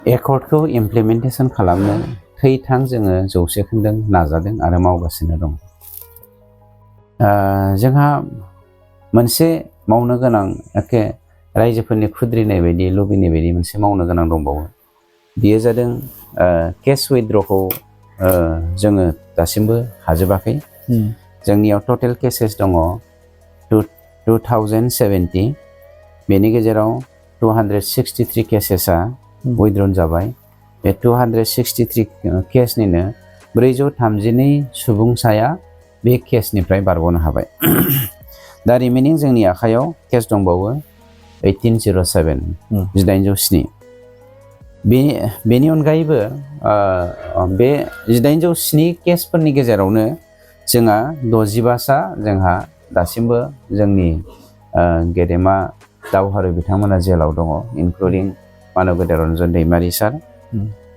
एकर्डखौ implementation खालामनो थैथां जोङो 100% नाजादों आरो मावगासिनो दं। जोंहा मोनसे मावनो गोनां एखे रायजोफोरनि खुद्रिनाय बायदि लुबैनाय बायदि मोनसे मावनो गोनां दंबावो। बेयो जादों केस उइथड्रखौ जोङो दासिमबो हाजोबाखै। जोंनियाव टटेल केसेस दङ 2070। बेनि गेजेराव 263 केसेसआ उइथड्रन जाबाय। बे 263 केसनिनो 432 सुबुंसाया बे केसनिफ्राय बारग'नो हाबाय। दा रिमेनिं जोंनि आखायाव केस दंबावो 1807 1807। बेनि अनगायैबो बे 1807 केसफोरनि गेजेरावनो जोंहा 65सा जोंहा दासिमबो जोंनि गेदेमा दावहारु बिथांमोना जेलाव दङ, इनक्लुडिं मानगोदार रन्जन दैमारि सार।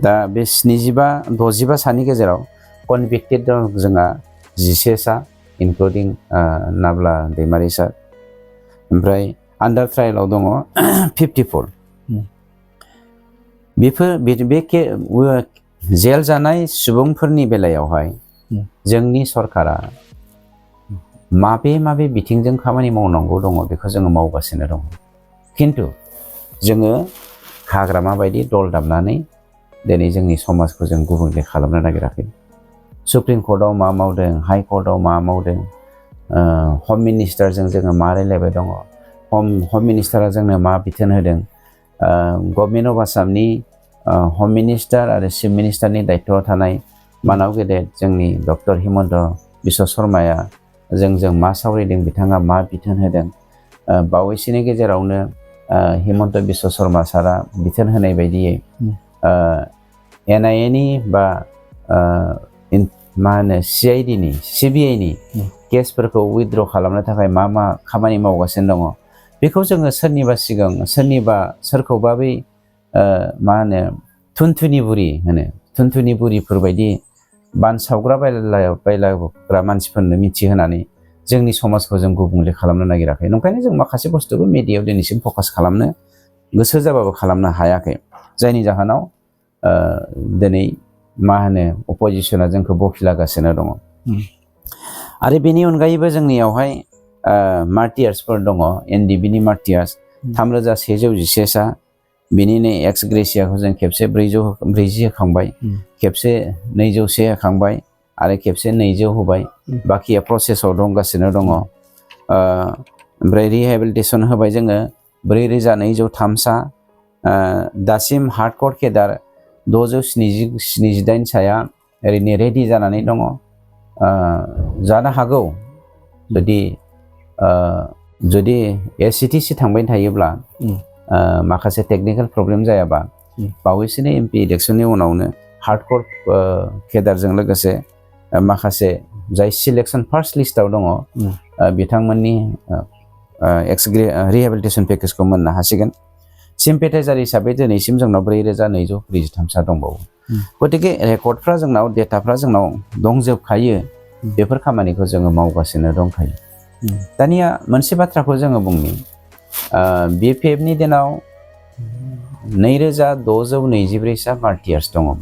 दा बे 65 सानि गेजेराव कनभिक्टेड दं जोंहा 11 सा, इनक्लुडिं नाब्ला दैमारि सार। ओमफ्राय आन्डार ट्रायेलाव दङ 54। बेफोर बे जेल जानाय सुबुंफोरनि बेलायावहाय जोंनि सरकारा माबे बिथिंजों खामानि मावनांगौ दङ बेखौ जोङो मावगासिनो दङ। खिन्थु जोङो हाग्रामा बायदि दल दामनानै दिनै जोंनि समाजखौ जों गुबुंले खालामनो नागिराखै। सुप्रिम कर्टआव मा मावदों, हाइ कर्टआव मा मावदों, हम मिनिस्टारजों जोङो मा रायलायबाय दङ, हम मिनिस्टारा जोंनो मा बिथोन होदों। गभर्नमेन्ट अफ आसामनि हम मिनिस्टार आरो चिफ मिनिस्टारनि दायित्वआव थानाय मानाव गेदेर जोंनि डक्टर हिमन्त बिश्व शर्माया जोंजों मा सावरायदों, बिथाङा मा बिथोन होदों। बावैसोनि गेजेरावनो हिमन्त बिश्व शर्मा सारा बिथोन होनाय बायदियै NIA नि बा मा होनो CID नि CBI नि केसफोरखौ उइथड्र खालामनो थाखाय मा खामानि मावगासिनो दङ बेखौ जोङो सोरनिबा सिगां सोरखौबा बै मा होनो थुनथुनि बुरिफोर बायदि बानसावग्रा बायलाग्रा मानसिफोरनो मिथिहोनानै जोंनि समाजखौ जों गुबुंले खालामनो नागिराखै। नंखायनो जों माखासे बुस्थुखौ मिडियायाव दिनैसिम फकास खालामनो गोसो जाबाबो खालामनो हायाखै, जायनि जाहोनाव दिनै मा होनो अपोजिसना जोंखौ बखिलागासिनो दङ। आरो बेनि अनगायैबो जोंनियावहाय मार्टियार्सफोर दङ, NDB नि मार्टियार्स 3111 सा। बिनिनो एक्स ग्रेसियाखौ जों खेबसे 440 होखांबाय, खेबसे 201 होखांबाय आरो खेबसे 200 होबाय। बाखिया प्रसेसआव दंगासिनो दङ। ओमफ्राय रिहेबिलिटेसन होबाय जोङो 4203 सा। दासिम हार्डकर केडार 678 साया ओरैनो रेडि जानानै दङ। जानो हागौ जुदि SCTC थांबाय थायोब्ला माखासे टेक्निकेल प्रब्लेम जायाबा बावैसोनि MP इलेक्सननि उनावनो हार्डकर केडारजों लोगोसे माखासे जाय सिलेक्सन फार्स्ट लिस्टआव दङ बिथांमोननि रिहेबिलिटेसन पेकेजखौ मोननो हासिगोन। सिम्पेटाइजार हिसाबै दिनैसिम जोंनाव 4243 सा दंबावो। गतिके रेकर्डफ्रा जोंनाव, डेटाफ्रा जोंनाव दंजोबखायो। बेफोर खामानिखौ जोङो मावगासिनो दंखायो। दानिया मोनसे बाथ्राखौ जोङो बुंनि, BPF नि दिनाव 2624 सा मार्टियार्स दङमोन।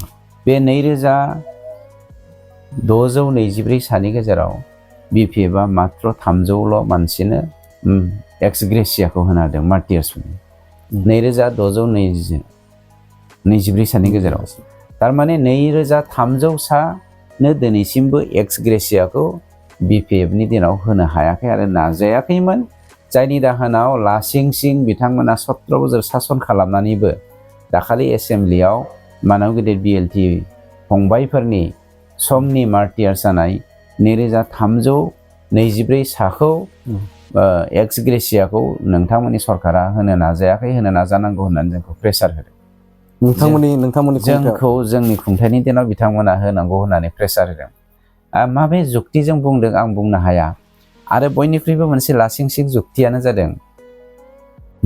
बे 2624 सानि गेजेराव BPFआ मात्र 300ल' मानसिनो एक्स ग्रेसियाखौ होनो हादों मार्टियार्सफोरनि 2624 सानि गेजेराव। थारमाने 2300 सानो दिनैसिमबो एक्स ग्रेसियाखौ BPF नि दिनाव होनो हायाखै आरो नाजायाखैमोन। जायनि जाहोनाव लासिं बिथांमोना 17 बोसोर सासन खालामनानैबो दाखालि एसेम्ब्लियाव मानव गिदिर BLT फंबायफोरनि समनि मार्टियार जानाय 2324 साखौ एक्स ग्रेसियाखौ नोंथांमोननि सरकारा होनो नाजायाखै, होनो नाजानांगौ होननानै जोंखौ प्रेसार होदों। जोंखौ जोंनि खुंथायनि दिनाव बिथांमोना होनांगौ होननानै प्रेसार होदों। माबे जुक्तिजों बुंदों आं बुंनो हाया। आरो बयनिख्रुइबो मोनसे लासिं जुक्तियानो जादों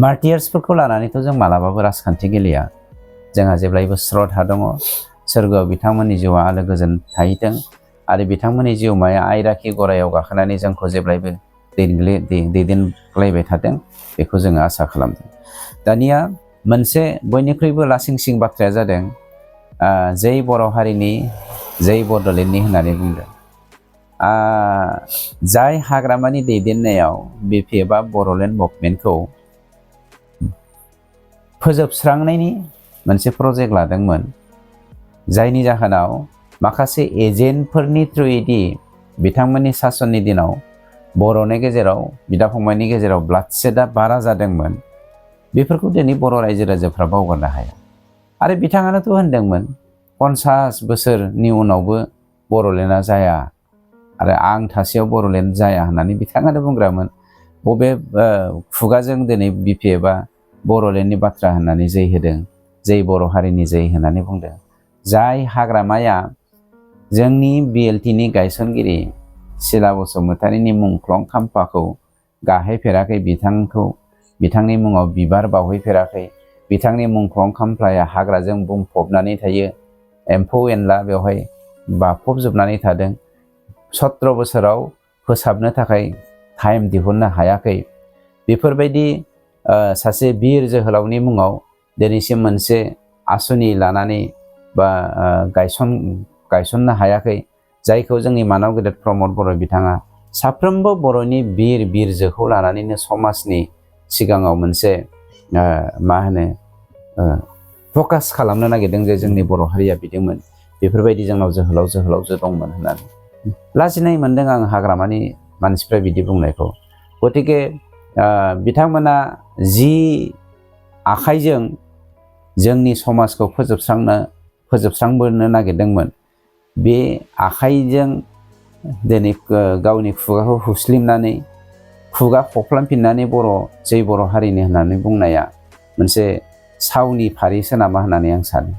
मार्टियार्सफोरखौ लानानैथ' जों मालाबाबो राजखान्थि गेलेया। जोंहा जेब्लायबो श्रद्धा दङ। सोरगोआव बिथांमोननि जिउआ आलो गोजोन थाहैथों आरो बिथांमोननि जिउमाया आयराखि गरायाव गाखोनानै जोंखौ जेब्लायबो दैदेनलायबाय थादों, बेखौ जोङो आसा खालामदों। दानिया मोनसे बयनिख्रुइबो लासिंसिं बाथ्राया जादों जै बर' हारिनि जै बड'लेण्डनि होननानै बुंदों। जाय हाग्रामानि दैदेननायाव बिपिएफआ बर'लेण्ड मुभमेन्टखौ फोजोबस्रांनायनि मोनसे प्रजेक्ट लादोंमोन, जायनि जाहोनाव माखासे एजेन्टफोरनि थ्रुयैदि बिथांमोननि सासननि दिनाव बर'नि गेजेराव बिदा फंबायनि गेजेराव ब्लाडसेडआ बारा जादोंमोन, बेफोरखौ दिनै बर' रायजो राजाफ्रा बावगारनो हाया। आरो बिथाङानोथ' होनदोंमोन 50 बोसोरनि उनावबो बर'लेण्डआ जाया आरो आं थासेयाव बर'लेण्ड जाया होननानै बिथाङानो बुंग्रामोन। बबे खुगाजों दिनै बिपिएफआ बर'लेण्डनि बाथ्रा होननानै जै होदों, जै बर' हारिनि जै होननानै बुंदों। जाय हाग्रामाया जोंनि बिएलटिनि गायसनगिरि सिला बसुमतारीनि मुंख्लं खाम्फाखौ गाहैफेराखै, बिथांनि मुङाव बिबार बावहैफेराखै, बिथांनि मुंख्लं खाम्फाया हाग्राजों बुंफबनानै थायो, एम्फौ एनला बेवहाय बाफबजोबनानै थादों, 17 बोसोराव फोसाबनो थाखाय टाइम दिहुननो हायाखै। बेफोरबायदि सासे बिर जोहोलावनि मुङाव दिनैसिम मोनसे आसुनि लानानै बा गायसननो हायाखै, जायखौ जोंनि मानाव गेदेर प्रमद बर' बिथाङा साफ्रोमबो बर'नि बिर जोखौ लानानैनो समाजनि सिगाङाव मोनसे फकास खालामनो नागिरदों जे जोंनि बर' हारिया बिदोंमोन, बेफोरबायदि जोंनाव जोहोलावजो दंमोन होननानै। लाजिनाय मोनदों आं हाग्रामानि मानसिफ्रा बिदि बुंनायखौ। गतिके बिथांमोना जि आखाइजों जोंनि समाजखौ फोजोबस्रांबोनो नागिरदोंमोन, बे आखाइजों दिनै गावनि खुगाखौ हुस्लिमनानै खुगा खख्लामफिननानै जै बर' हारिनि होननानै बुंनाया मोनसे सावनि फारिसो नामा होननानै आं सानो।